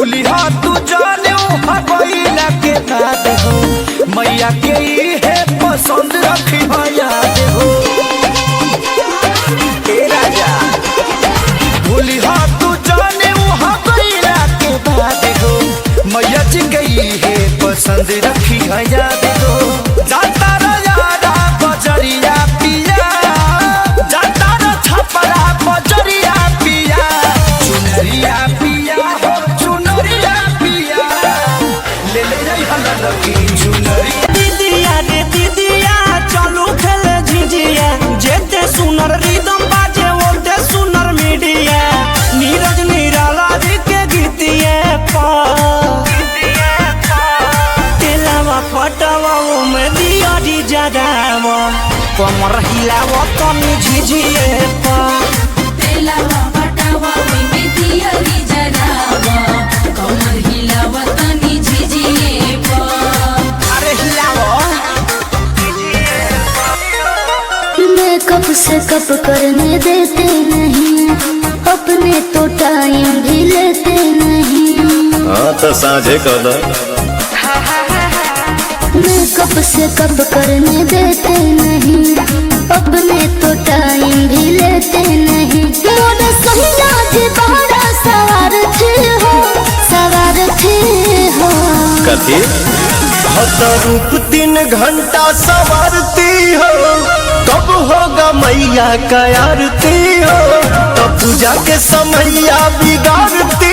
भूलिहा तू जाने हवैला के बाद हो मैया के है पसंद रखी याद हो राजा। भूलिहा तू जाने हवैला के बाद हो मैया जी गई है पसंद रखी याद हो। जाता यारा बजरिया पिया जाता छपरा बजरिया पिया चुनरिया पिया हो चुनरिया पिया ले जाई हल्ला लगी चुनरिया। दीदिया रे दीदिया चलू खेले झिझिया जेते सुनर रिदम बाजे ओते सुनर मीडिया नीरज निराला जी के गीतिए तेलावा पटावा में दिया दी जगावा कमर हिलावा तनी झिझिए तेलावा पटावा में दिया दी जगावा कमर हिलावा तनी झिझिए अरे हिलावा मेकअप से कप करने देते नहीं अपने तो टाइम भी लेते नहीं। हाँ तो साझे कर मेकअप से कप करने देते नहीं अपने तो टाइम भी लेते नहीं। मोरे सैया जी बड़ा सवार थे हो कथी रूप 3 घंटा सवारती हो कब होगा मैया का आरती हो तो पूजा के समैया बिगाड़ती